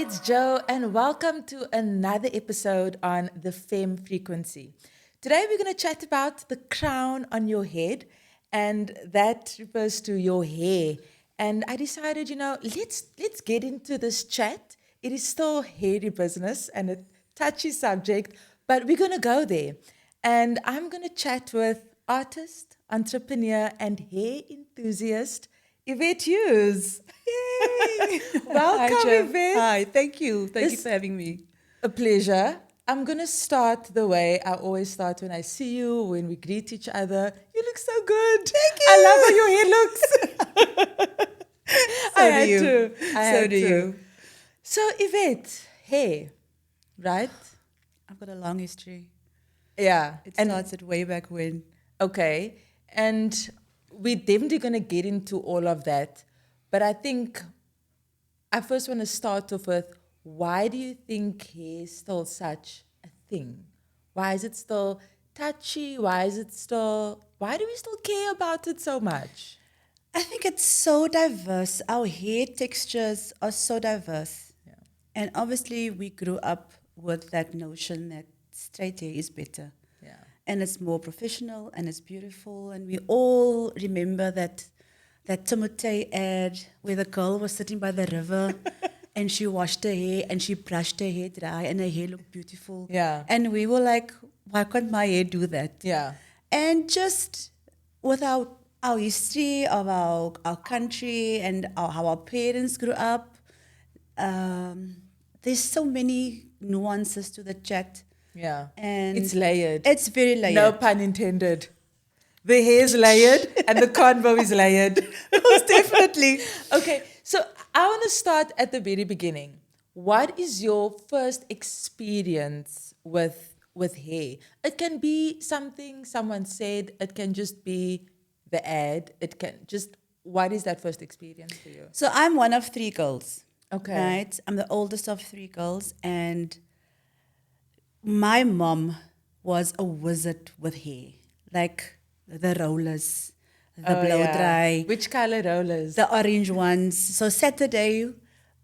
it's Joe, and welcome to another episode on the Femme Frequency. Today, we're going to chat about the crown on your head, and that refers to your hair. And I decided, let's get into this chat. It is still hairy business and a touchy subject, but we're going to go there. And I'm going to chat with artist, entrepreneur, and hair enthusiast Yvette Hughes. Yay! Welcome, Hi, Joe. Yvette. Hi, thank you. Thank you This- for having me. A pleasure. I'm going to start the way I always start when I see you, when we greet each other. You look so good. Thank I you. love how your hair looks. So I do had you. to. I So had do to. you. So, Yvette, hair, right? I've got a long history. Yeah. It And starts at way back when. okay. And we're definitely going to get into all of that. But I think I first want to start off with, why do you think hair is still such a thing? Why is it still touchy? Why do we still care about it so much? I think it's so diverse. Our hair textures are so diverse. Yeah. And obviously, we grew up with that notion that straight hair is better. Yeah. And it's more professional and it's beautiful. And we all remember that Timotei ad where the girl was sitting by the river and she washed her hair and she brushed her hair dry and her hair looked beautiful. Yeah. And we were like, why can't my hair do that? Yeah. And just with our history of our country and how our parents grew up, there's so many nuances to the chat. Yeah. And It's layered. It's very layered. No pun intended. The hair's layered and the convo is layered. Most definitely. Okay, so I want to start at the very beginning. What is your first experience with hair? It can be something someone said. It can just be the ad. It can just, what is that first experience for you? So I'm one of three girls. Okay. Right? I'm the oldest of three girls, and my mom was a wizard with hair, like the rollers, the blow dry, Which color rollers? the orange ones. So Saturday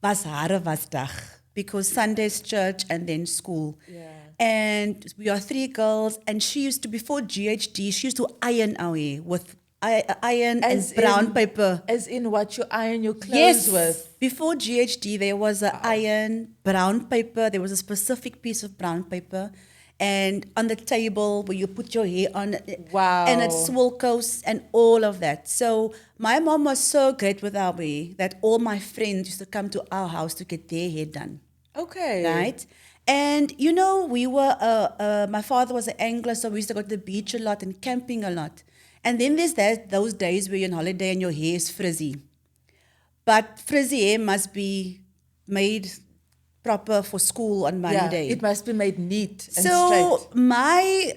was hare was dag because Sunday's church and then school. Yeah. And we are three girls, and she used to, before GHD, she used to iron our hair with iron As and brown in- paper. As in what you iron your clothes Yes, with. before GHD, there was a iron brown paper. There was a specific piece of brown paper, and on the table where you put your hair on, Wow. and it's swilkos and all of that. So my mom was so great with our hair that all my friends used to come to our house to get their hair done, Okay. right? And we were. My father was an angler, so we used to go to the beach a lot and camping a lot. And then there's those days where you're on holiday and your hair is frizzy. But frizzy hair must be made proper for school on Monday. Yeah, it must be made neat and So straight.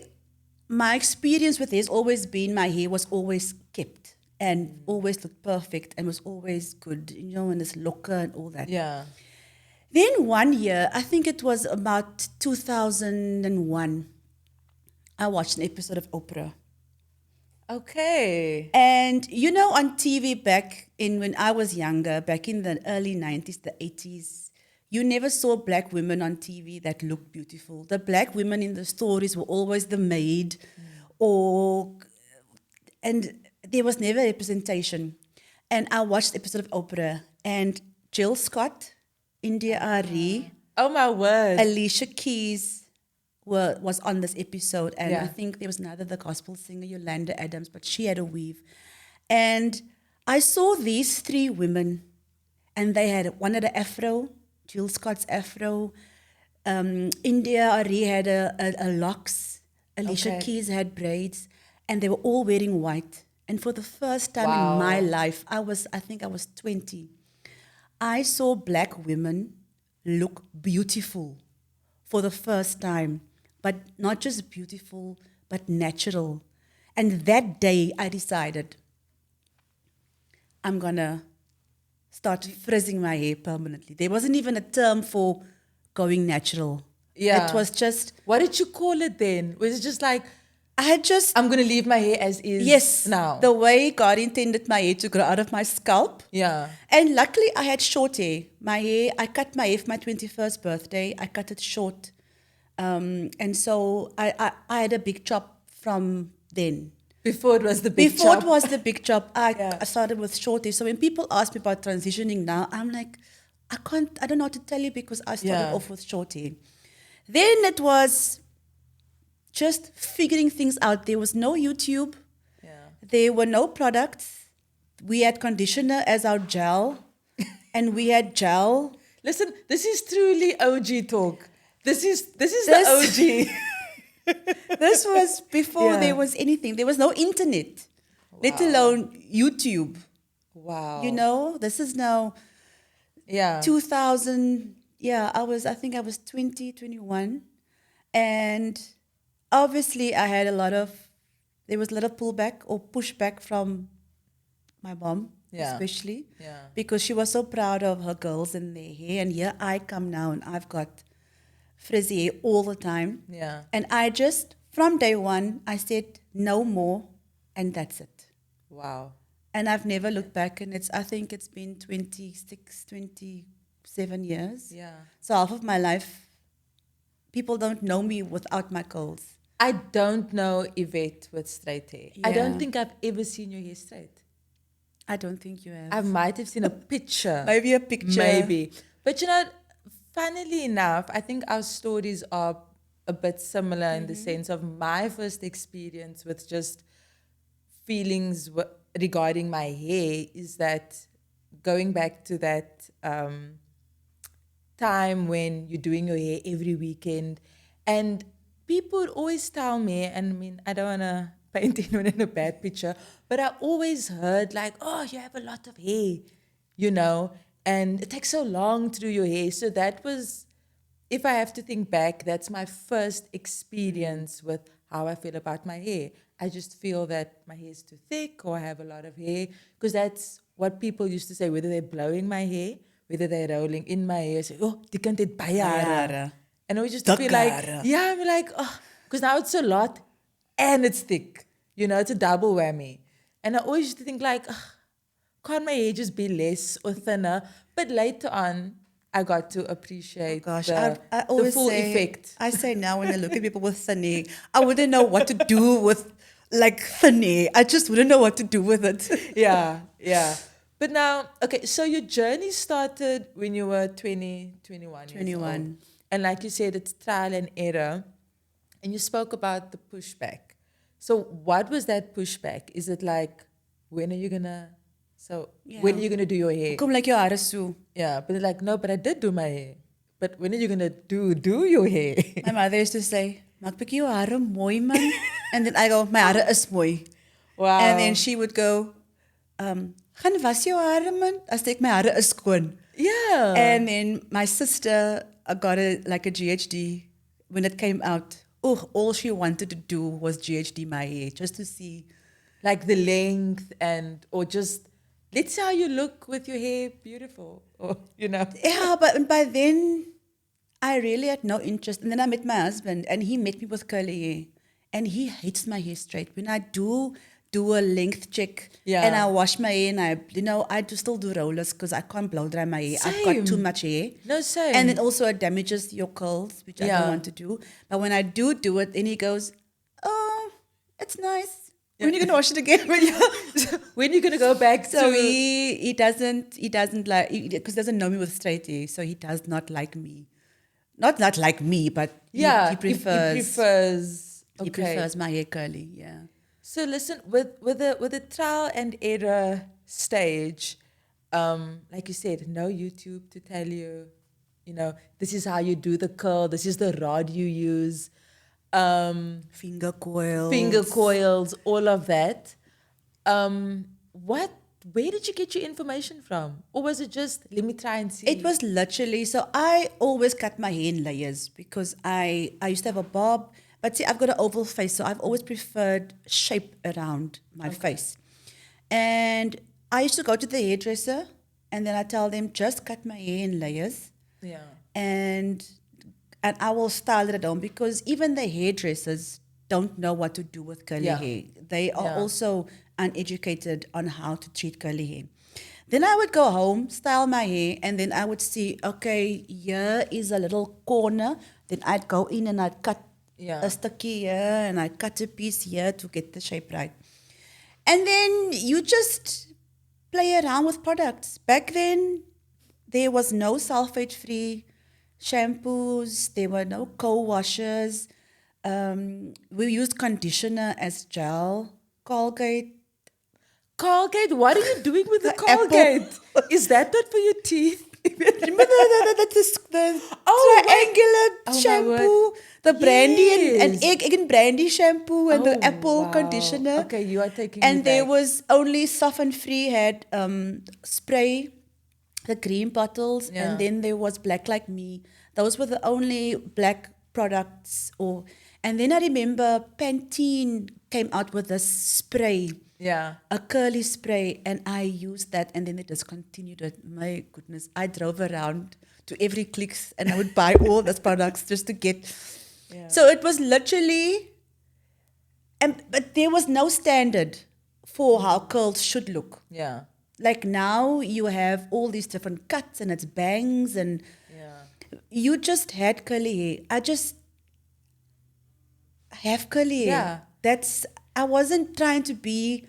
my experience with hair has always been my hair was always kept and always looked perfect and was always good, and this locker and all that. Yeah. Then one year, I think it was about 2001, I watched an episode of Oprah. Okay. And on TV back in when I was younger, back in the early 90s, the 80s, you never saw black women on TV that looked beautiful. The black women in the stories were always the maid and there was never representation. And I watched the episode of Oprah and Jill Scott, India Arie, Oh my word. Alicia Keys was on this episode, and Yeah. I think there was another the gospel singer Yolanda Adams, but she had a weave. And I saw these three women, and they had one had an afro, Jill Scott's afro, India Arie had a locks, Alicia Okay. Keys had braids, and they were all wearing white. And for the first time Wow. in my life, I think I was 20. I saw black women look beautiful for the first time, but not just beautiful, but natural. And that day I decided I'm gonna start frizzing my hair permanently. There wasn't even a term for going natural. Yeah. It was just What did you call it then? Was it just like I had just, I'm gonna leave my hair as is yes, now. the way God intended my hair to grow out of my scalp. Yeah. And luckily, I had short hair. My hair, I cut my hair for my 21st birthday. I cut it short. And so I had a big chop from then. Before it was the big Before chop. it was the big chop, Yeah. I started with short hair. So when people ask me about transitioning now, I'm like, I don't know what to tell you because I started Yeah. off with short hair. Then it was just figuring things out. There was no YouTube. Yeah. There were no products. We had conditioner as our gel, and we had gel. Listen, this is truly OG talk. This is This- the OG. This was before Yeah. there was anything. There was no internet, let Wow. alone YouTube. Wow. You know, this is now Yeah. 2000. Yeah, I think I was 20, 21. And obviously there was a lot of pullback or pushback from my mom, Yeah. especially. Yeah. Because she was so proud of her girls and their hair. And here I come now and I've got frizzy hair all the time. Yeah. And I just, from day one, I said, no more, and that's it. Wow. And I've never looked back, and I think it's been 27 years. Yeah. So half of my life, people don't know me without my curls. I don't know Yvette with straight hair. I don't Yeah. think I've ever seen your hair straight. I don't think you have. I might have seen a picture. Maybe a picture. Maybe. But you know, funnily enough, I think our stories are a bit similar in the sense of my first experience with just feelings regarding my hair is that going back to that time when you're doing your hair every weekend, and people would always tell me, and I mean, I don't want to paint anyone in a bad picture, but I always heard like, oh, you have a lot of hair, you know, and it takes so long to do your hair. So that was, if I have to think back, that's my first experience with how I feel about my hair. I just feel that my hair is too thick or I have a lot of hair, because that's what people used to say, whether they're blowing my hair, whether they're rolling in my hair, say, oh, die kind het baie hare. hare. And I was just to Dik feel like, hare. yeah, I'm like, oh, because now it's a lot and it's thick. You know, it's a double whammy. And I always used to think like, ugh, can't my hair just be less or thinner? But later on, I got to appreciate Gosh, the, I the always full say, effect. I say now when I look at people with thin hair, I wouldn't know what to do with like thin hair. I just wouldn't know what to do with it. Yeah, yeah. But now, okay, so your journey started when you were 20, 21 years 21. old. And like you said, it's trial and error. And you spoke about the pushback. So what was that pushback? Is it like, when are you going to, when are you going to do your hair? Come like your hare so. Yeah, but they're like, no, but I did do my hair. But when are you going to do your hair? My mother used to say, maak bietjie jou hare mooi man. And then I go, my hare is mooi. Wow. And then she would go, gaan was jou hare man? As ek my hare is skoon. Yeah. And then my sister got a GHD when it came out. Oh, all she wanted to do was GHD my hair, just to see. Like the length or just, let's see how you look with your hair beautiful. Or, you know. Yeah, but by then, I really had no interest. And then I met my husband, and he met me with curly hair. And he hates my hair straight. When I do a length check, Yeah. and I wash my hair, and I still do rollers because I can't blow dry my hair. I've Same. got too much hair. No, same. And it also damages your curls, which I Yeah. don't want to do. But when I do it, then he goes, oh, it's nice. When are you going to wash it again? When are you going to go back So to... he doesn't like, because he doesn't know me with straight hair, so he does not like me. Not like me, but Yeah, he prefers, He prefers... he Okay. prefers my hair curly, yeah. So listen, with the trial and error stage, like you said, no YouTube to tell you, you know, this is how you do the curl, this is the rod you use, Finger coils. finger coils, all of that. Where did you get your information from? Or was it just, let me try and see? It was literally, so I always cut my hair in layers because I used to have a bob, but see, I've got an oval face, so I've always preferred shape around my face. And I used to go to the hairdresser, and then I tell them, just cut my hair in layers, Yeah. and I will style it at home, because even the hairdressers don't know what to do with curly Yeah. hair. They are Yeah. also uneducated on how to treat curly hair. Then I would go home, style my hair, and then I would see, okay, here is a little corner. Then I'd go in and I'd cut Yeah. a sticky here and I'd cut a piece here to get the shape right. And then you just play around with products. Back then, there was no sulfate-free shampoos. There were no co-washers. We used conditioner as gel. Colgate. Colgate, what are you doing with the Apple. Colgate? Is that not for your teeth? Remember the Oh, triangular Oh, my shampoo? word. The brandy and Yes. egg and brandy shampoo and Oh, the apple wow. conditioner. Okay, you are taking me And there back. was only Soften Free had spray, the green bottles, Yeah. and then there was Black Like Me. Those were the only black products. And then I remember Pantene came out with this spray, Yeah. a curly spray, and I used that, and then they discontinued it. My goodness, I drove around to every Clicks and I would buy all those products just to get. Yeah. So it was literally, but there was no standard for how curls should look. Yeah. Like now you have all these different cuts and it's bangs and Yeah. you just had curly hair. I just have curly hair. Yeah. I wasn't trying to be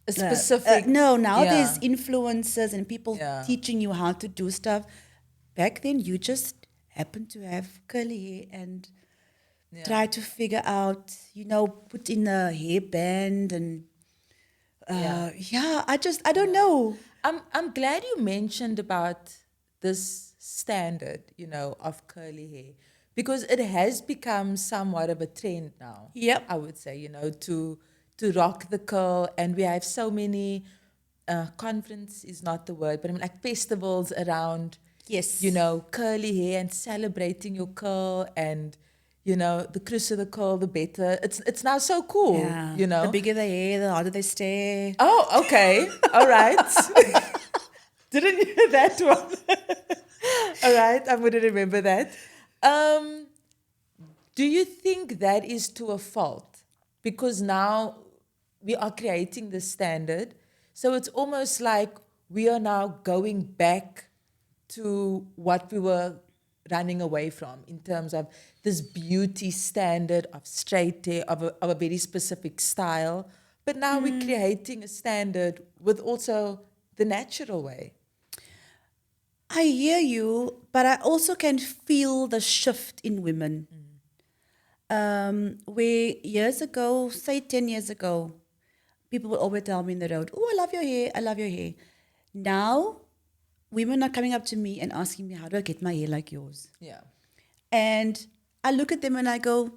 A specific. no, now Yeah. there's influencers and people Yeah. teaching you how to do stuff. Back then you just happened to have curly hair and Yeah. try to figure out, put in a hairband and I don't know. I'm glad you mentioned about this standard, of curly hair, because it has become somewhat of a trend now. Yep. I would say, to rock the curl, and we have so many conference is not the word, but I mean like festivals around, Yes. curly hair and celebrating your curl, and the closer the curl, the better. It's now so cool, Yeah. The bigger the hair, the harder they stay. Oh, okay. All right. Didn't hear that one. All right. I'm going to remember that. Do you think that is to a fault? Because now we are creating the standard. So it's almost like we are now going back to what we were running away from in terms of this beauty standard of straight hair, of a very specific style. But now we're creating a standard with also the natural way. I hear you, but I also can feel the shift in women. Where years ago, say 10 years ago, people would always tell me in the road, "Oh, I love your hair, I love your hair." Now, women are coming up to me and asking me, "How do I get my hair like yours?" Yeah. And I look at them and I go,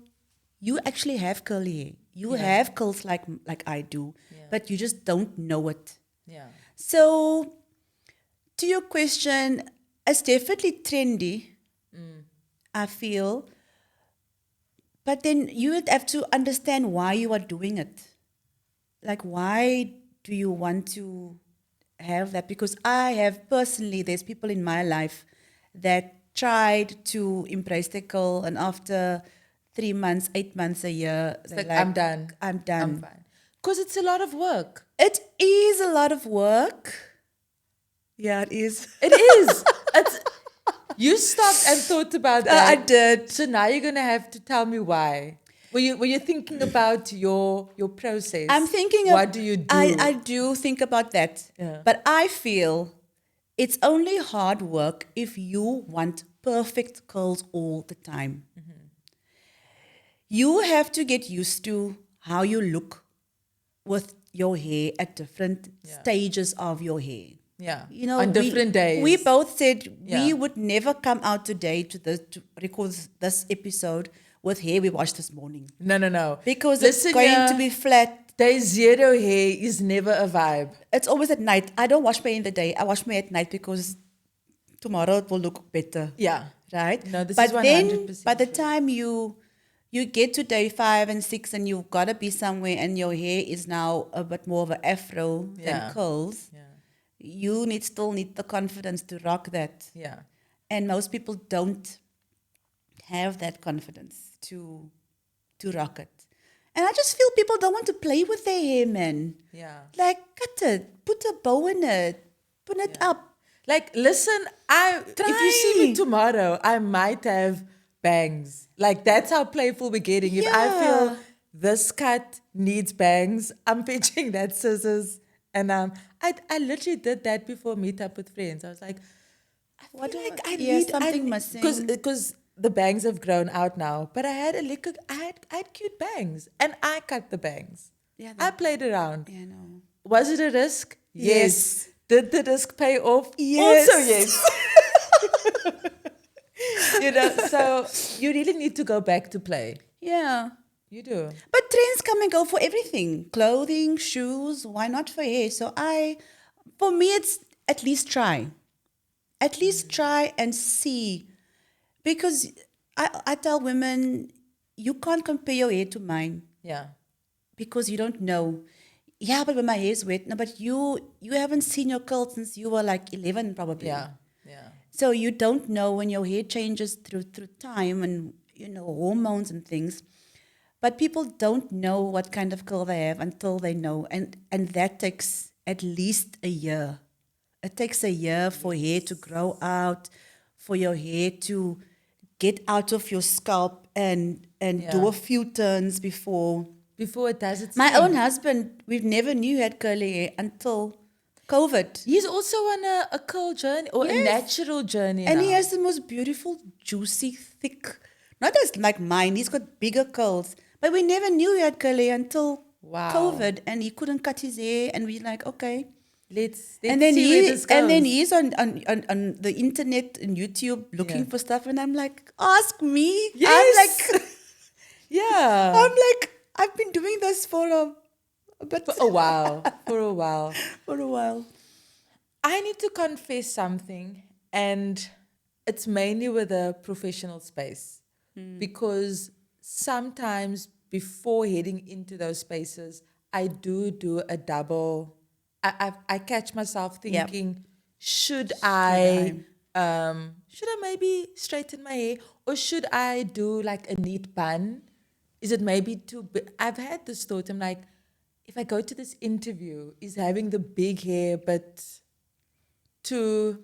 "You actually have curly hair. You have curls like I do, but you just don't know it." Yeah. So, to your question, it's definitely trendy, I feel. But then you would have to understand why you are doing it. Like, why do you want to have that? Because there's people in my life that tried to embrace their curl, and after 3 months, 8 months, a year, It's they're like, I'm done. I'm done. I'm fine. Because it's a lot of work. It is a lot of work. Yeah, it is. It is. You stopped and thought about that. I did. So now you're going to have to tell me why. Were you thinking about your process? I'm thinking what do you do? I do think about that. Yeah. But I feel it's only hard work if you want perfect curls all the time. You have to get used to how you look with your hair at different stages of your hair. Yeah. we- On different days. We both said we Yeah. would never come out today to record this episode with hair we washed this morning. No. Because Listen, it's going yeah, to be flat. Day zero hair is never a vibe. It's always at night. I don't wash my hair in the day. I wash my hair at night because tomorrow it will look better. Yeah. Right? No, this but is then 100% by the true. time you get to day 5 and 6 and you've got to be somewhere and your hair is now a bit more of an afro Yeah. than curls, Yeah. you still need the confidence to rock that. Yeah. And most people don't have that confidence to to rock it. And I just feel people don't want to play with their hair, man. Yeah. Like, cut it, put a bow in it, put it up. Like, listen, if you see me Try. tomorrow, I might have bangs. Like, that's how playful we're getting. If I feel Yeah. this cut needs bangs, I'm fetching that scissors. And I literally did that before meet up with friends. I was like, I feel like I yeah, need something missing. because the bangs have grown out now. But I had I had cute bangs, and I cut the bangs. Yeah, I played around. Yeah, no. Was it a risk? Yes. Did the risk pay off? Yes. Also, yes. So you really need to go back to play. Yeah. You do. But trends come and go for everything. Clothing, shoes, why not for hair? So for me, it's at least try. At least try and see. Because I tell women, you can't compare your hair to mine Yeah. because you don't know. Yeah, but when my hair is wet, no, but you haven't seen your curls since you were like 11 probably. Yeah. Yeah. So you don't know when your hair changes through time and hormones and things. But people don't know what kind of curl they have until they know, and that takes at least a year. It takes a year for hair to grow out, for your hair to get out of your scalp and do a few turns before. Before it does its My thing. own husband, we've never knew he had curly hair until COVID. He's also on a curl journey or a Yes. natural journey And now. he has the most beautiful, juicy, thick, not as like mine, he's got bigger curls. But we never knew he had curly hair until Wow. COVID, and he couldn't cut his hair, and we're like, okay. Let's And then see where this goes. he's on the internet and YouTube looking Yeah. for stuff, and I'm like, ask me. Yes. Yeah. I'm like, I've been doing this for a bit, For a while. For a while. for a while. I need to confess something, and it's mainly with a professional space because sometimes before heading into those spaces, I do a double. I catch myself Yep. thinking, should I maybe straighten my hair, or should I do like a neat bun? Is it maybe too big? I've had this thought. I'm like, if I go to this interview, is having the big hair but too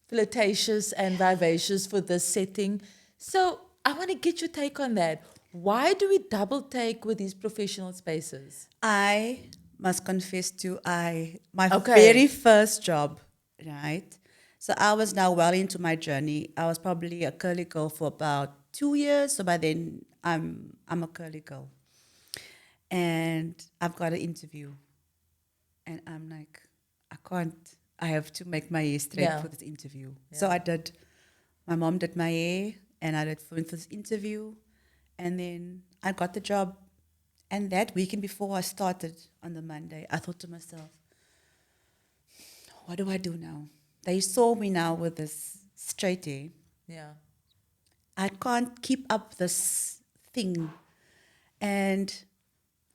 flirtatious and vivacious for this setting? So I want to get your take on that. Why do we double take with these professional spaces? I must confess to my Okay. very first job, right? So I was now well into my journey. I was probably a curly girl for about 2 years. So by then I'm a curly girl. And I've got an interview. And I'm like, I can't. I have to make my hair straight Yeah. for this interview. So I did. My mom did my hair, and I did for this interview. And then I got the job. And that weekend before I started on the Monday, I thought to myself, what do I do now? They saw me now with this straight hair. Yeah. I can't keep up this thing. And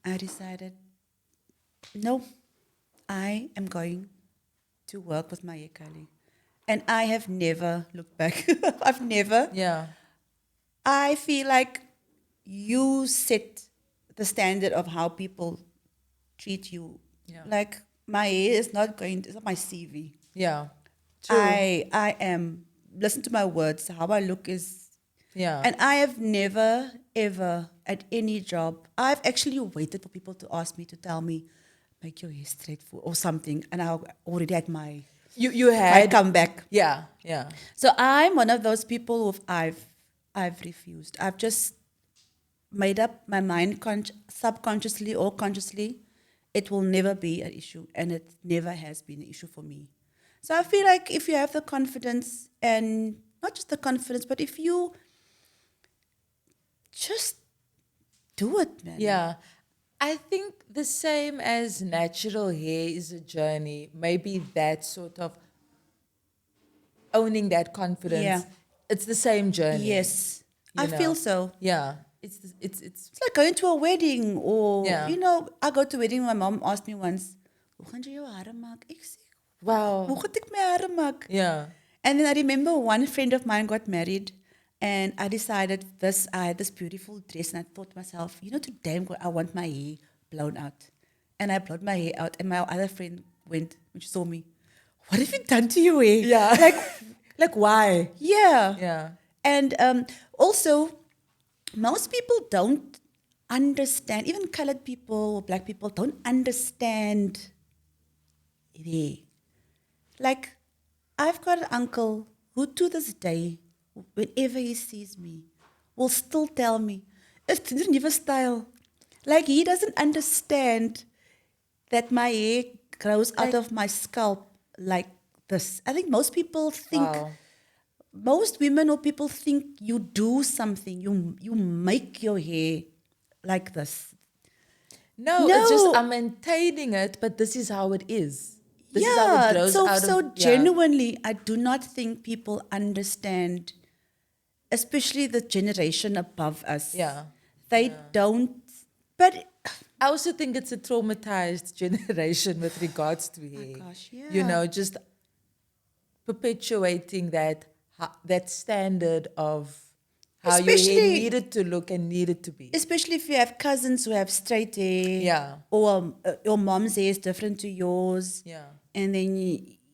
I decided, no, I am going to work with my hair curly. And I have never looked back. I've never. Yeah. I feel like you set the standard of how people treat you. Yeah. Like my hair is not going to, it's not my CV. Yeah. True. I am, listen to my words, how I look is, Yeah. and I have never, ever, at any job, I've actually waited for people to ask me, to tell me, make your hair straight for, or something, and I already had my you had comeback. Yeah. Yeah. So I'm one of those people who I've refused. I've just made up my mind subconsciously or consciously, it will never be an issue, and it never has been an issue for me. So I feel like if you have the confidence, and not just the confidence, but if you just do it, man. Yeah. I think the same as natural hair is a journey. Maybe that sort of owning that confidence. Yeah. It's the same journey. Yes, You I know. feel so. Yeah. It's It's like going to a wedding, or Yeah. I go to a wedding. My mom asked me once, "Hoe gaan jy jou hare maak?" Ek sê, wow. "Hoe gaan ek my hare maak?" Yeah. And then I remember one friend of mine got married, And I decided this, I had this beautiful dress, and I thought to myself, today I want my hair blown out. And I blowed my hair out, and my other friend went, when she saw me, what have you done to your hair? Yeah. Like, Like why? yeah. Yeah. And also, most people don't understand, even colored people or black people don't understand hair. Like, I've got an uncle who to this day, whenever he sees me, will still tell me, it's a new style. Like, he doesn't understand that my hair grows out of my scalp like this. I think most people think, Wow. most women or people think you do something, you make your hair like this. No, it's just No. I'm maintaining it, but this is how it is. This is how it Yeah, grows so out so of. Yeah. genuinely, I do not think people understand, especially the generation above us. Yeah. They don't. But I also think it's a traumatized generation with regards to hair. gosh, You yeah. know, just perpetuating that standard of how your hair Especially needed to look and needed to be. especially if you have cousins who have straight hair, Yeah. or your mom's hair is different to yours, Yeah. and then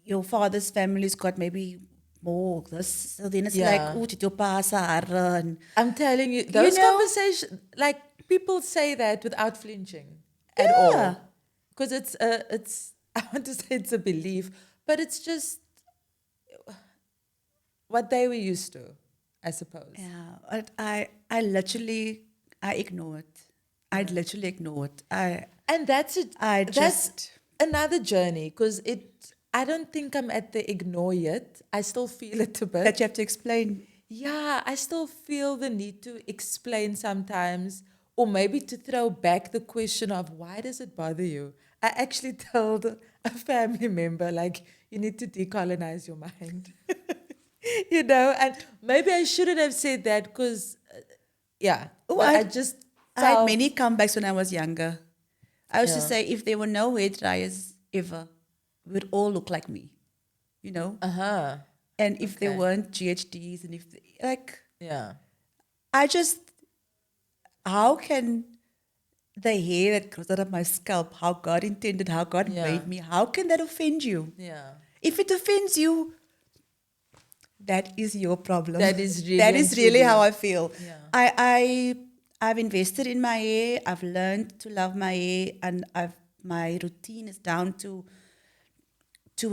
your father's family's got maybe more this. So then it's like, Yeah. oh, dit jou pa se hare, and I'm telling you, You those know? conversations, like people say that without flinching at Yeah. all, because it's I want to say it's a belief, but it's just what they were used to, I suppose. yeah, but I literally I ignore it. I literally ignore it. And that's it. I That's just another journey because I don't think I'm at the ignore yet. I still feel it a bit. that you have to explain. Yeah, I still feel the need to explain sometimes, or maybe to throw back the question of why does it bother you? I actually told a family member, like, you need to decolonize your mind. And maybe I shouldn't have said that because, yeah, Oh, but I just I had felt, many comebacks when I was younger. I used to yeah, say if there were no hair dryers ever, we'd all look like me, you know. uh-huh, And if there okay. weren't GHDs, and Yeah, I just, how can the hair that grows out of my scalp, how God intended, how God Yeah. made me, how can that offend you? yeah. If it offends you, that is your problem. That is really That and is really how truly- I feel. Yeah. I've invested in my hair. I've learned to love my hair, and my routine is down to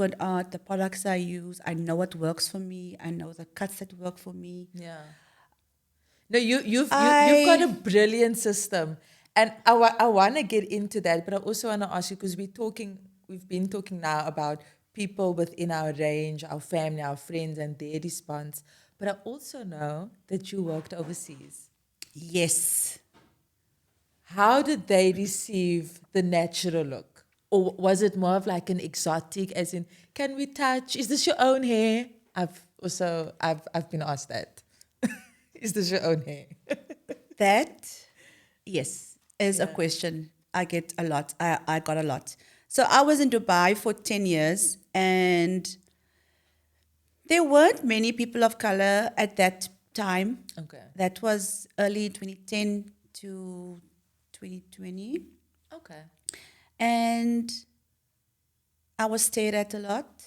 an art. The products I use, I know what works for me. I know the cuts that work for me. Yeah. No, you've got a brilliant system, and I want to get into that, but I also want to ask you because we've been talking now about people within our range, our family, our friends, and their response. But I also know that you worked overseas. Yes. How did they receive the natural look, or was it more of like an exotic, as in, can we touch? Is this your own hair? I've been asked that. Is this your own hair? That, yes, is a Yeah. question I get a lot. I got a lot. So I was in Dubai for 10 years, and there weren't many people of color at that time. Okay. That was early 2010 to 2020. Okay. And I was stared at a lot.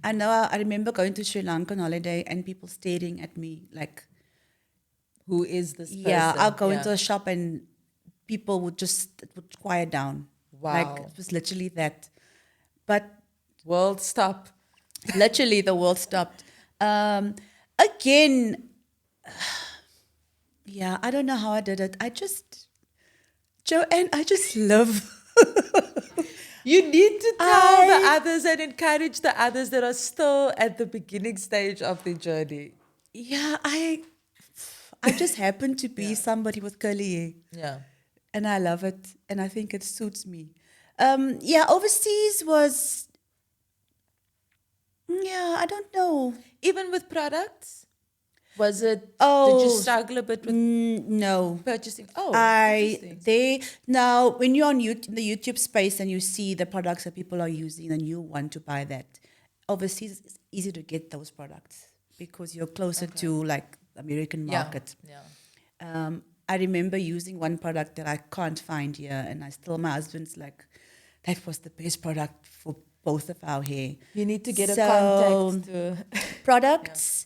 I know I remember going to Sri Lanka on holiday and people staring at me like, Who is this person? yeah, I'll go into Yeah. a shop and people would quiet down. Like, Wow. it was literally that. But World stop. literally the world stopped. Again, yeah, I don't know how I did it. Joanne, I just love. You need to tell the I- others and encourage the others that are still at the beginning stage of their journey. Yeah, I just happen to be somebody with curly hair. Yeah. And I love it, and I think it suits me. Yeah, overseas was, yeah, I don't know. Even with products? Was it, did Oh, you struggle a bit with No. purchasing? Oh, I interesting. now when you're on the YouTube space and you see the products that people are using and you want to buy that, overseas it's easy to get those products because you're closer to like American Yeah. market. Yeah. I remember using one product that I can't find here, and my husband's like, that was the best product for both of our hair. You need to get a So, contact to. products,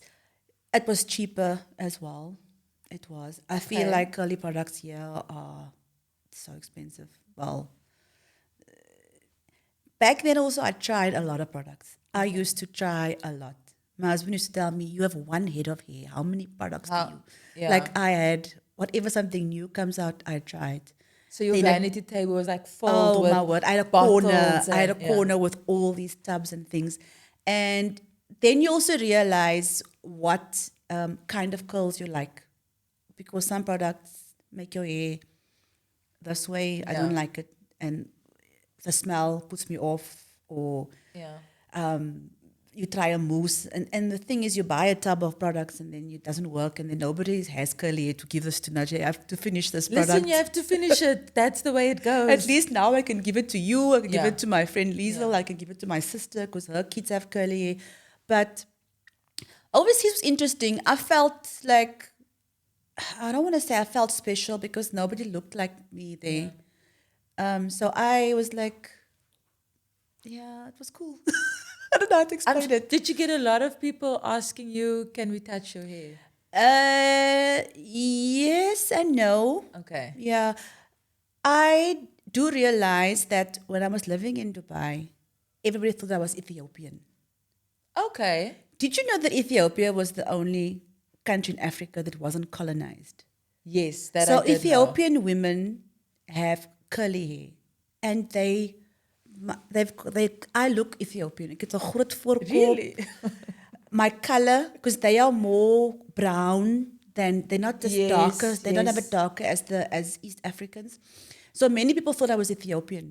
it was cheaper as well. It was. I feel Okay. like curly products here are so expensive. Well, back then also I tried a lot of products. I used to try a lot. My husband used to tell me, you have one head of hair. How many products do you? Yeah. Like I had, whatever something new comes out, I tried. So your Then I- vanity table was like filled Oh with my word! I had a corner. bottles I had a and- yeah. corner with all these tubs and things, and then you also realize what kind of curls you like, because some products make your hair this way. I don't Yeah. like it, and the smell puts me off. Or Yeah. you try a mousse, and the thing is, you buy a tub of products, and then it doesn't work, and then nobody has curly hair to give this to Najee. I have to finish this product. Listen, you have to finish it. That's the way it goes. At least now I can give it to you. I can give Yeah. it to my friend Liesel. Yeah. I can give it to my sister because her kids have curly hair. But overseas was interesting. I felt like, I don't want to say I felt special because nobody looked like me there. So I was like, yeah, it was cool. I don't know how to explain it. Did you get a lot of people asking you, can we touch your hair? Yes and no. Okay. Yeah. I do realize that when I was living in Dubai, everybody thought I was Ethiopian. Okay. Did you know that Ethiopia was the only country in Africa that wasn't colonized? Yes, that So I did Ethiopian women have curly hair, and they I look Ethiopian. Ek het 'n groot know. voorkop. Really? My color, because they are more brown than they're not as Yes, darker. They don't have yes. it darker as East Africans. So many people thought I was Ethiopian.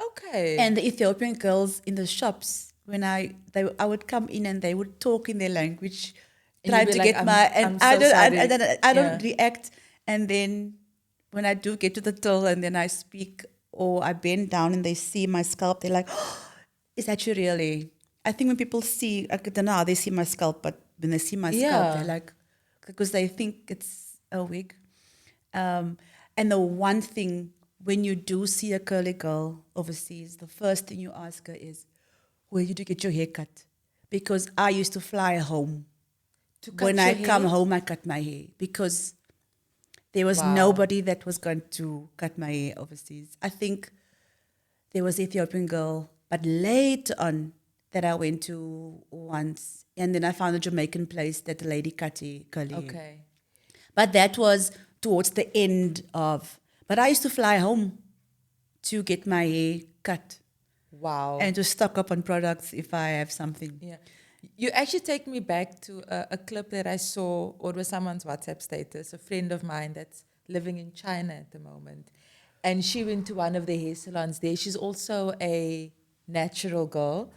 Okay. And the Ethiopian girls in the shops, when I would come in and they would talk in their language, And try you'd be to like, get my, and I'm I so don't, sorry. I don't Yeah. react. And then when I do get to the till and then I speak or I bend down and they see my scalp, they're like, oh, is that you really? I think when people see, I don't know how they see my scalp, but when they see my scalp, Yeah. they're like, because they think it's a wig. And the one thing, when you do see a curly girl overseas, the first thing you ask her is, where did you get your hair cut? Because I used to fly home. To cut When your I come hair? home, I cut my hair because there was Wow. nobody that was going to cut my hair overseas. I think there was an Ethiopian girl, but later on that I went to once, and then I found a Jamaican place that the lady cut her curly hair. Okay. But that was towards the end of. But I used to fly home to get my hair cut Wow. and to stock up on products if I have something. Yeah. You actually take me back to a clip that I saw, or it was someone's WhatsApp status, a friend of mine that's living in China at the moment. And she went to one of the hair salons there. She's also a natural girl.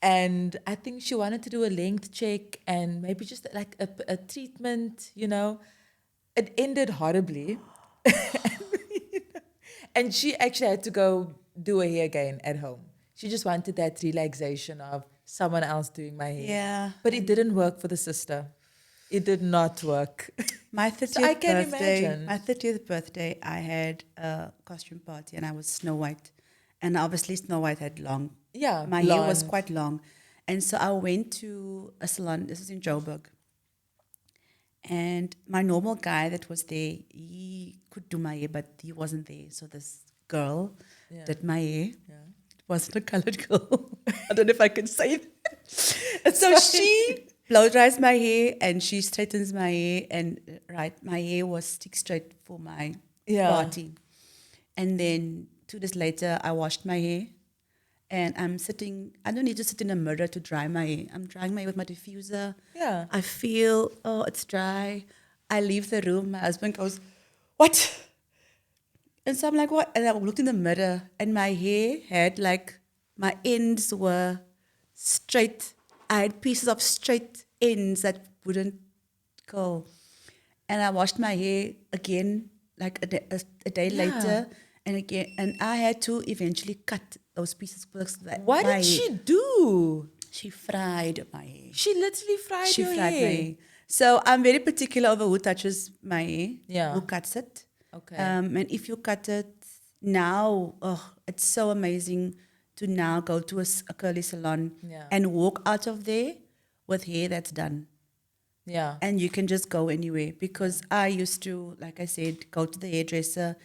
And I think she wanted to do a length check and maybe just like a treatment, you know. It ended horribly. And she actually had to go do her hair again at home. She just wanted that relaxation of someone else doing my hair. Yeah. But it didn't work for the sister. It did not work. My 30th So I can birthday, imagine. my 30th birthday, I had a costume party and I was Snow White. And obviously Snow White had long. Yeah, My hair was blonde. quite long. And so I went to a salon, this is in Joburg. And my normal guy that was there, he could do my hair, but he wasn't there. So this girl Yeah. did my hair. Yeah. It wasn't a colored girl. I don't know if I can say it. So she blow dries my hair and she straightens my hair. And my hair was stick straight for my Yeah. party. And then 2 days later, I washed my hair. And I'm sitting, I don't need to sit in a mirror to dry my hair. I'm drying my hair with my diffuser. Yeah. I feel, oh, it's dry. I leave the room. My husband goes, what? And so I'm like, what? And I looked in the mirror and my hair had like, my ends were straight. I had pieces of straight ends that wouldn't go. And I washed my hair again, like a day Yeah. later. And again, and I had to eventually cut those pieces. What did she do? She fried my hair. She literally fried She your fried hair. my hair. So I'm very particular over who touches my hair, Yeah. who cuts it. Okay. And if you cut it now, oh, it's so amazing to now go to a curly salon Yeah. and walk out of there with hair that's done. Yeah. And you can just go anywhere because I used to, like I said, go to the hairdresser,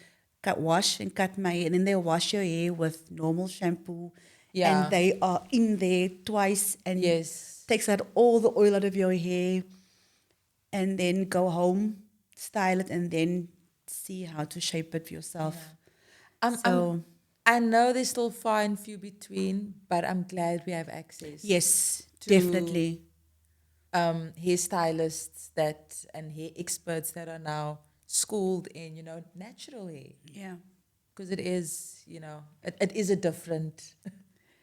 wash and cut my hair, and then they wash your hair with normal shampoo. Yeah. And they are in there twice and Yes. takes out all the oil out of your hair and then go home, style it, and then see how to shape it for yourself. So, I know there's still far and few between, but I'm glad we have access. yes, To- definitely. Hairstylists and hair experts that are now schooled in, natural hair. Yeah. Because it is, it is a different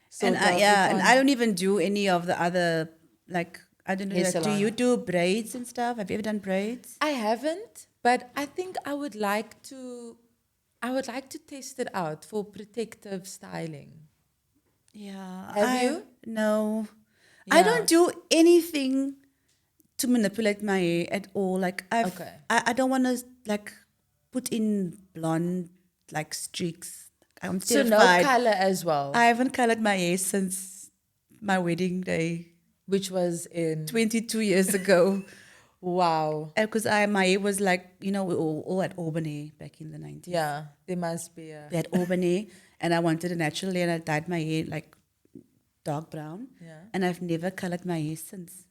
sort And of. and I don't even do any of the other, like, I don't know, Hair like, do salon. you do braids and stuff? Have you ever done braids? I haven't, but I think I would like to. I would like to test it out for protective styling. Yeah. Have you? No. I Yeah. don't do anything to manipulate my hair at all. Like, Okay. I don't want to, like, put in blonde, like, streaks. I'm So no terrified. color as well, I haven't colored my hair since my wedding day, which was in 22 years ago. wow. Because my hair was like, we all had auburn hair back in the 90s. Yeah, there must be a We had auburn hair, and I wanted a natural hair, and I dyed my hair like dark brown. yeah. And I've never colored my hair since.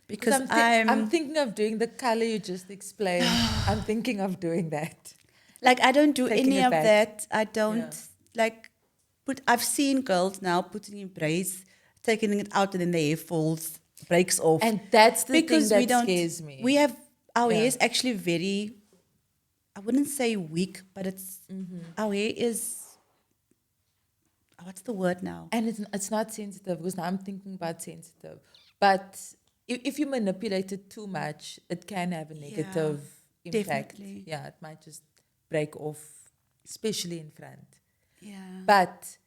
Because Because I'm thinking of doing the color you just explained. I'm thinking of doing that. like, I don't do Taking any it of back. that. I don't Yeah. like I've seen girls now putting in braids, taking it out, and then the hair falls, breaks off. And that's the because thing we that don't, scares me. we have our Yeah. hair is actually very, I wouldn't say weak, but it's our hair is, what's the word now? And it's not sensitive because now I'm thinking about sensitive. But if you manipulate it too much, it can have a negative impact. definitely. Yeah, it might just break off, especially in front. Yeah. But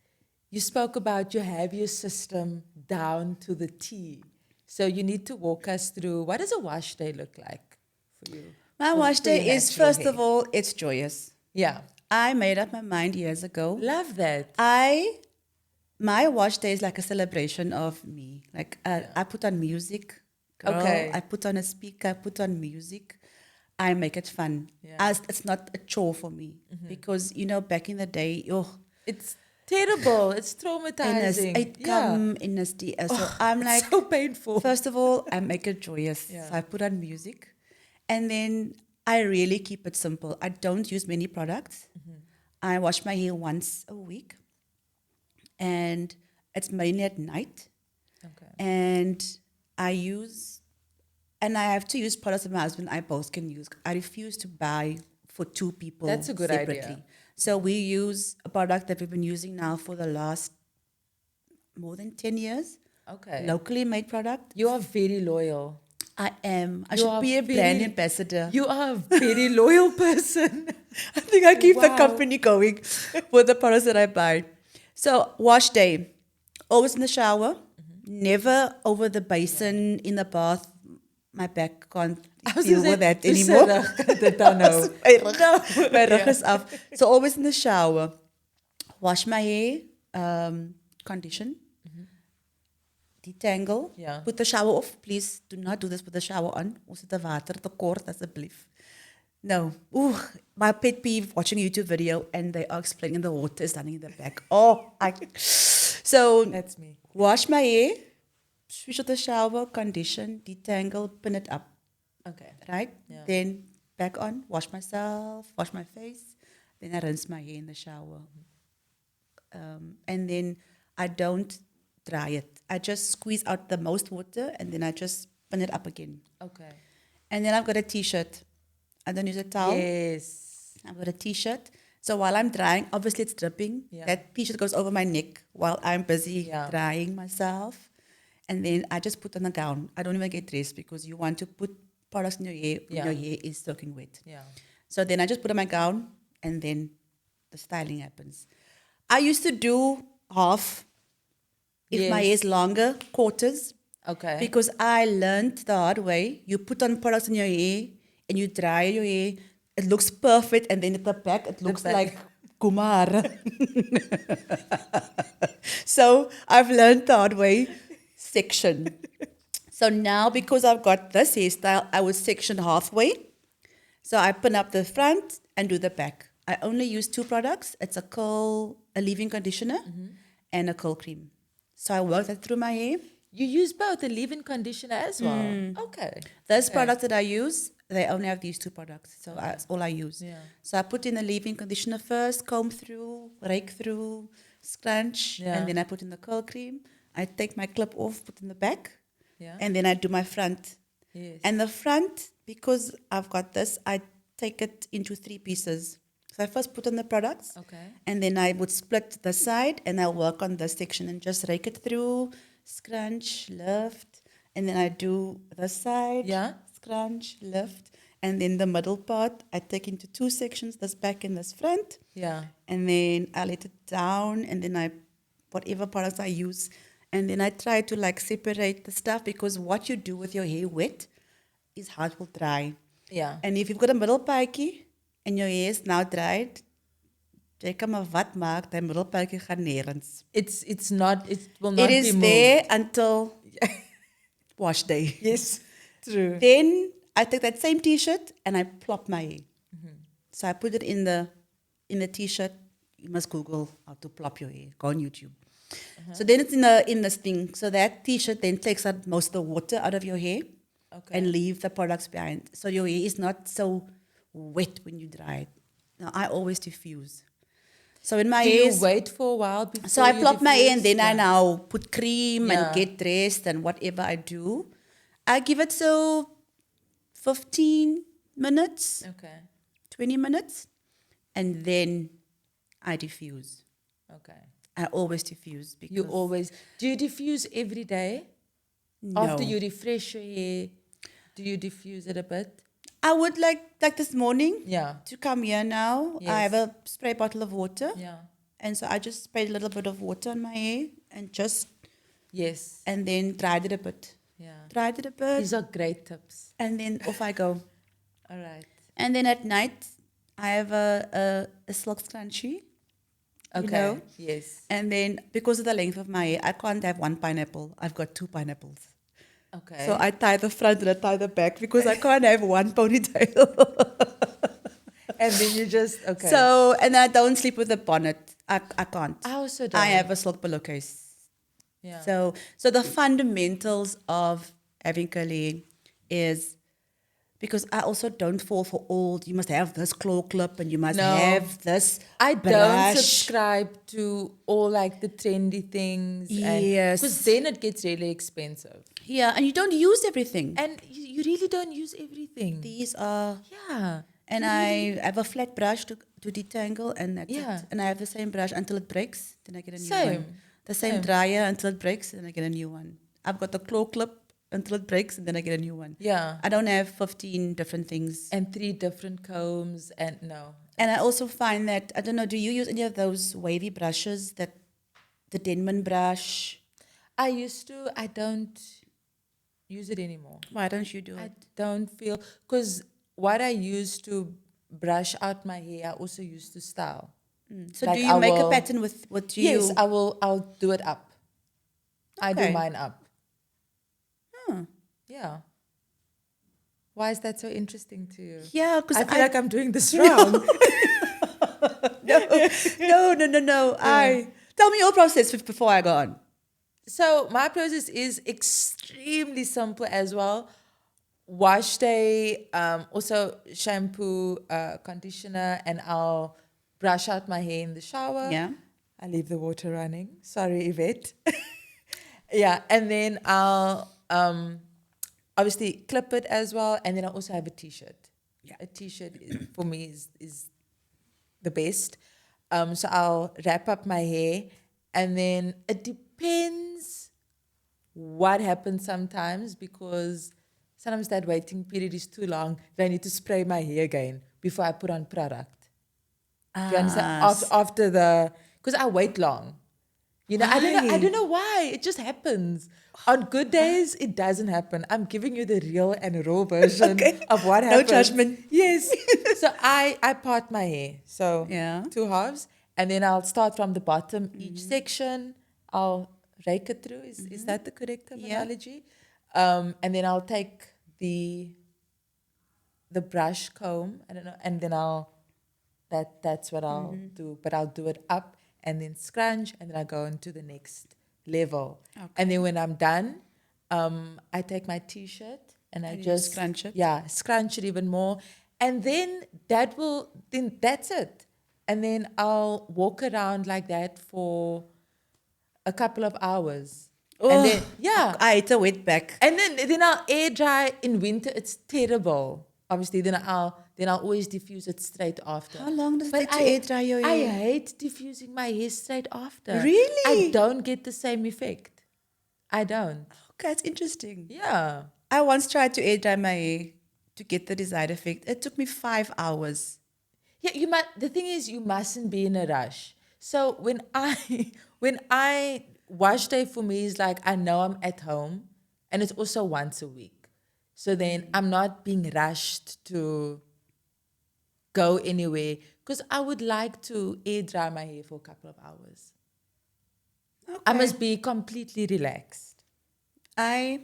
you spoke about you have your system down to the T. So you need to walk us through what does a wash day look like for you? My For- wash for your day is, natural first hair. of all, it's joyous. Yeah. I made up my mind years ago. Love that. My wash day is like a celebration of me. Like, I put on music. Girl. Okay. I put on a speaker, I put on music. I make it fun. Yeah. As it's not a chore for me. Because, back in the day, It's terrible. It's Ines, traumatizing. it come in a so I'm like, so painful. first of all, I make it joyous. Yeah. So I put on music. And then I really keep it simple. I don't use many products. I wash my hair once a week. And it's mainly at night. Okay. And I have to use products that my husband and I both can use. I refuse to buy for two people That's a good separately. idea. So we use a product that we've been using now for the last more than 10 years. Okay. Locally made product. You are very loyal. I am. I You should are be a brand very- ambassador. You are a very loyal person. I think I keep the Wow. company going with the products that I buy. So wash day, always in the shower, never over the basin in the bath. My back can't I was deal gonna with say, that anymore. I don't know. My rug is up. So always in the shower. Wash my hair, condition, detangle. Yeah. Put the shower off. Please do not do this with the shower on. Ons het 'n water tekort asseblief. No. Ooh, my pet peeve watching a YouTube video and they are explaining the water is running in the back. So That's me. wash my hair, switch off the shower, condition, detangle, pin it up. Okay. Right? Yeah. Then back on, wash myself, wash my face. Then I rinse my hair in the shower. And then I don't dry it. I just squeeze out the most water and then I just pin it up again. Okay. And then I've got a t-shirt. I don't use a towel. Yes. I've got a t-shirt. So while I'm drying, obviously it's dripping. Yeah. That t-shirt goes over my neck while I'm busy Yeah. drying myself. And then I just put on a gown. I don't even get dressed because you want to put products in your hair when Yeah. your hair is soaking wet. Yeah. So then I just put on my gown and then the styling happens. I used to do half. If my hair Yes. is longer, quarters. Okay. Because I learned the hard way. You put on products in your hair and you dry your hair. It looks perfect, and then at the back, it looks back. like Kumar. So I've learned the hard way section. So now, because I've got this hairstyle, I would section halfway. So I pin up the front and do the back. I only use 2 products. It's a leave-in conditioner and a curl cream. So I work that through my hair. You use both the leave-in conditioner as well. Okay. Those products that I use, they only have these 2 products. So that's all I use. Yeah. So I put in the leave-in conditioner first, comb through, rake through, scrunch, Yeah. and then I put in the curl cream. I take my clip off, put in the back, Yeah. and then I do my front. Yes. And the front, because I've got this, I take it into 3 pieces. So I first put on the products, Okay. and then I would split the side, and I'll work on this section and just rake it through, scrunch, lift, and then I do this side, Yeah. scrunch, lift, and then the middle part I take into 2 sections, this back and this front, Yeah. and then I let it down, and then whatever products I use, and then I try to like separate the stuff, because what you do with your hair wet is how it will dry. Yeah. And if you've got a middle paakie and your hair is now dried, jy kan maar wat maak, die middel paakie gaan nergens. It's not. It will not It be is moved. there until wash day. Yes. True. Then I take that same T-shirt and I plop my hair. So I put it in the T-shirt. You must Google how to plop your hair. Go on YouTube. So then it's in this thing. So that T-shirt then takes out most of the water out of your hair Okay. and leave the products behind. So your hair is not so wet when you dry it. Now I always diffuse. So in my Do hair you is, wait for a while before so I you plop my hair and diffuse? then I now put cream Yeah. and get dressed and whatever I do. I give it so 15 minutes, Okay. 20 minutes, and then I diffuse. Okay. I always diffuse because You always do you diffuse every day? no. After you refresh your hair, do you diffuse it a bit? I would like this morning Yeah. to come here now. I Yes. have a spray bottle of water, Yeah. and so I just sprayed a little bit of water on my hair Yes. and then dried it a bit. Yeah. Dried it a bit, These are great tips. and then off I go. All right. And then at night, I have a silk scrunchie. Okay. know? Yes. And then because of the length of my hair, I can't have 1 pineapple. I've got 2 pineapples. Okay. So I tie the front and I tie the back because I can't have 1 ponytail. and then you just okay. So, and I don't sleep with a bonnet. I can't. I also don't. I have a silk pillowcase. Yeah. So the fundamentals of having curly is, because I also don't fall for old, you must have this claw clip and you must No. have this I don't brush. subscribe to all like the trendy things. Yes. Because then it gets really expensive. Yeah, and you don't use everything. And you really don't use everything. These are, Yeah. and I have a flat brush to detangle, and that's Yeah. it. And I have the same brush until it breaks, then I get a new Same. one. The same Same. dryer until it breaks, and I get a new one. I've got the claw clip until it breaks, and then I get a new one. Yeah. I don't have 15 different things. And 3 different combs and no. And I also find that, I don't know, do you use any of those wavy brushes, that the Denman brush? I used to, I don't use it anymore. Why don't you do I it? don't feel, because what I used to brush out my hair, I also used to style. So like do you I make a will- pattern with what you... Yes, I'll do it up. I do Okay. mine up. Hmm. Yeah. Why is that so interesting to you? Yeah, because I feel like I'm doing this wrong. No. Tell me your process before I go on. So my process is extremely simple as well. Wash day, also shampoo, conditioner, and I'll brush out my hair in the shower. Yeah. I leave the water running. Sorry, Yvette. Yeah, and then I'll obviously clip it as well, and then I also have a T-shirt. Yeah. A T-shirt for me is the best. So I'll wrap up my hair, and then it depends what happens sometimes, because sometimes that waiting period is too long. Then I need to spray my hair again before I put on product. Do you understand? After the, because I wait long. You know, I don't know. I Why? don't know why. It just happens. On good days, it doesn't happen. I'm giving you the real and raw version Okay. of what No happens. judgment. Yes. So I part my hair. So Yeah. two halves, and then I'll start from the bottom. Each Mm-hmm. section, I'll rake it through. Is that the correct Yeah. terminology? And then I'll take the brush comb. I don't know, and then that's what I'll Mm-hmm. do. But I'll do it up and then scrunch, and then I go into the next level. And then Okay. when I'm done, I take my t-shirt and I And you just scrunch it. scrunch it even more, and then that's it. And then I'll walk around like that for a couple of hours, and then Oh, I ate a wet back. and then I'll air dry in winter. It's terrible. Obviously, then I'll always diffuse it straight after. How long does it But take to air dry your I hair? hate diffusing my hair straight after. I Really? don't get the same effect. I don't. Okay, that's interesting. Yeah. I once tried to air dry my hair to get the desired effect. It took me 5 hours. Yeah, you might the thing is you mustn't be in a rush. So when I when I wash day for me is like I know I'm at home and it's also once a week. So then I'm not being rushed to go anywhere because I would like to air dry my hair for a couple of hours. I Okay. must be completely relaxed. I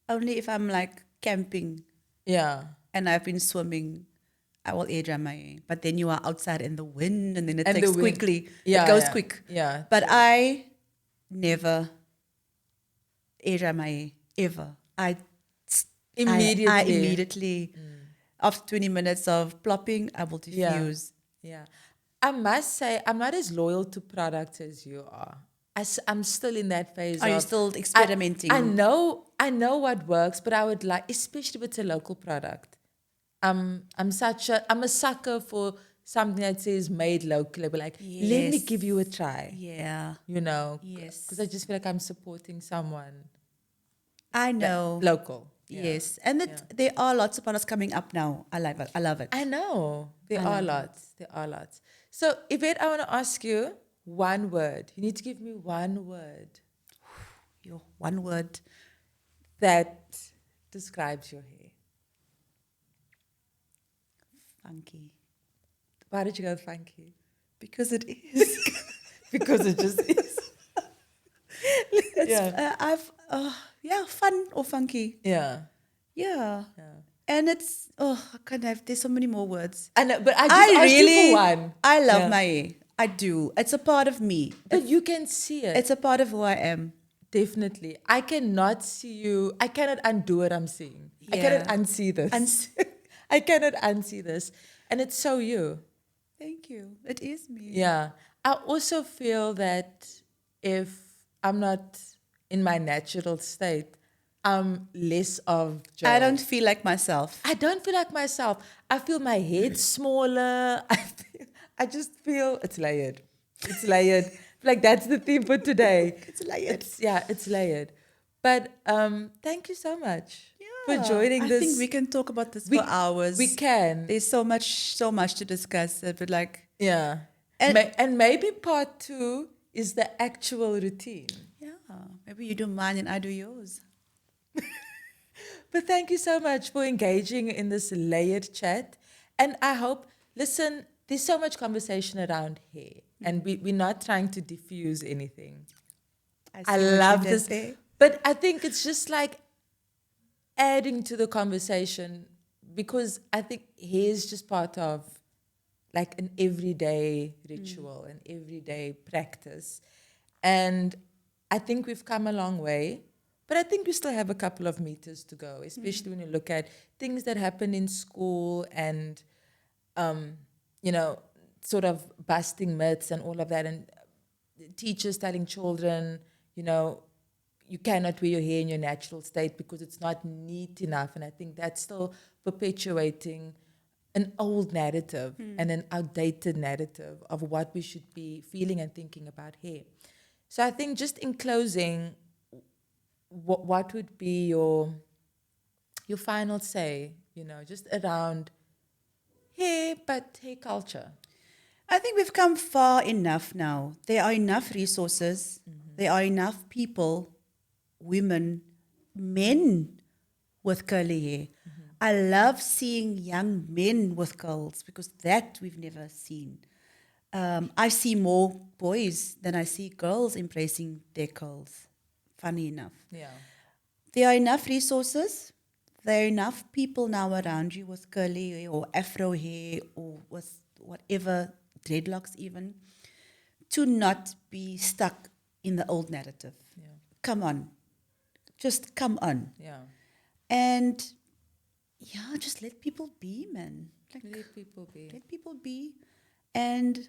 only if I'm like camping Yeah. and I've been swimming, I will air dry my hair. But then you are outside in the wind and then it And the takes wind. quickly. Yeah, It goes yeah, quick. yeah. But I never air dry my hair ever. I Immediately. immediately after 20 minutes of plopping, I will Yeah. diffuse. Yeah. I must say, I'm not as loyal to products as you are. I'm still in that phase Are you of still I, experimenting? I know what works, but I would like, especially if it's a local product. I'm a sucker for something that says made locally. But like, let me give you a try. Yeah. You know, Yes. because I just feel like I'm supporting someone I that know. local. Yeah. Yes. And there are lots of products coming up now. I love it. I love it. I know there I are love it. lots. There are lots. So, Yvette, I want to ask you one word. You need to give me one word Your one word. that describes your hair. Funky. Why did you go funky? Because it is. Because it just is. It's Yeah. yeah, fun or funky. Yeah. Yeah. Yeah. And it's I can't have there's so many more words. I know, but I just I asked you for really one. I love Yeah. my hair. I do. It's a part of me. But you can see it. It's a part of who I am. Definitely. I cannot see you. I cannot undo what I'm seeing. I cannot Yeah. unsee this. I cannot unsee this. And it's so you. Thank you. It is me. Yeah. I also feel that if I'm not in my natural state, I'm less of Joe. I don't feel like myself. I don't feel like myself. I feel my head smaller. I just feel it's layered. It's layered. Like that's the theme for today. It's layered. It's layered. But thank you so much for Yeah, joining I this. think we can talk about this we, for hours. We can. There's so much to discuss. But like, Yeah. And- And maybe part 2 is the actual routine. yeah, maybe you do mine and I do yours. But thank you so much for engaging in this layered chat. And I hope, listen, there's so much conversation around hair, and we're not trying to diffuse anything. I see what you love did this. there. But I think it's just like adding to the conversation because I think hair is just part of like an everyday ritual, an everyday practice. And I think we've come a long way, but I think we still have a couple of meters to go, especially when you look at things that happen in school and, you know, sort of busting myths and all of that. And teachers telling children, you know, you cannot wear your hair in your natural state because it's not neat enough. And I think that's still perpetuating an old narrative and an outdated narrative of what we should be feeling and thinking about hair. So I think just in closing, what would be your final say, you know, just around hair, but hair culture? I think we've come far enough now. There are enough resources. There are enough people, women, men with curly hair. I love seeing young men with curls because that we've never seen. I see more boys than I see girls embracing their curls. Funny enough. Yeah. There are enough resources. There are enough people now around you with curly hair or afro hair or with whatever, dreadlocks even, to not be stuck in the old narrative. Yeah. Come on. Just come on. Yeah. And yeah, just let people be, man. Like, Let people be. let people be. And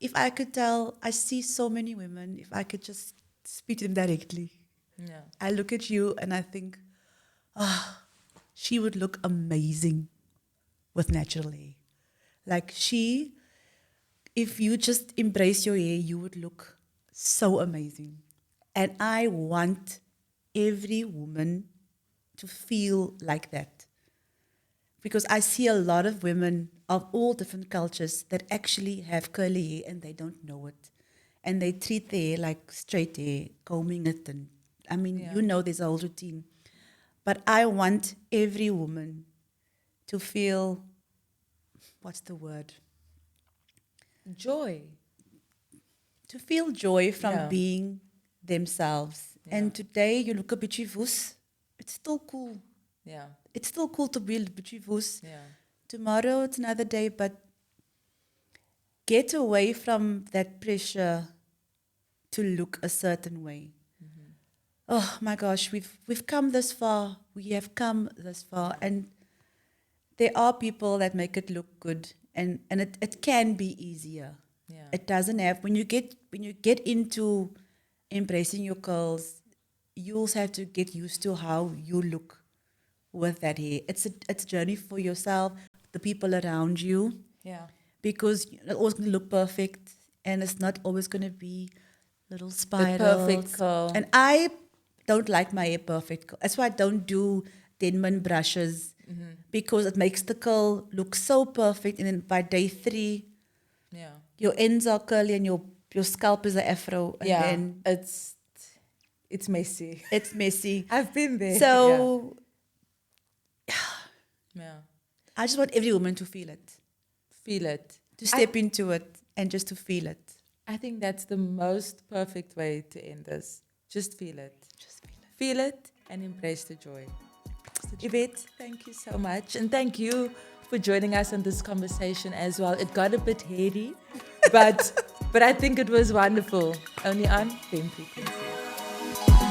if I could tell, I see so many women, if I could just speak to them directly. Yeah. I look at you and I think, she would look amazing with natural hair. Like if you just embrace your hair, you would look so amazing. And I want every woman to feel like that. Because I see a lot of women of all different cultures that actually have curly hair and they don't know it. And they treat their hair like straight hair, combing it. And I mean, Yeah. you know, there's a whole routine. But I want every woman to feel, what's the word? Joy. To feel joy from Yeah. being themselves. Yeah. And today you look a bit woes, it's still cool. Yeah. It's still cool to be a bit woes. Yeah. Tomorrow it's another day, but get away from that pressure to look a certain way. Oh my gosh, we've come this far. We have come this far, and there are people that make it look good, and it can be easier. Yeah. It doesn't have when you get into embracing your curls, you also have to get used to how you look with that hair. It's a journey for yourself, the people around you, Yeah. because you're not always going to look perfect, and it's not always going to be little spirals. perfect curl. And I don't like my hair perfect. That's why I don't do Denman brushes, because it makes the curl look so perfect, and then by day 3, Yeah. your ends are curly and your scalp is an afro, and Yeah. then It's messy. it's messy. I've been there. So yeah. I just want every woman to feel it, Feel it. to step into it, and just to feel it. I think that's the most perfect way to end this. Just feel it. Just feel it. Feel it and embrace the joy. Yvette, thank you so much. And thank you for joining us on this conversation as well. It got a bit hairy, but I think it was wonderful. Only on Femme Frequency.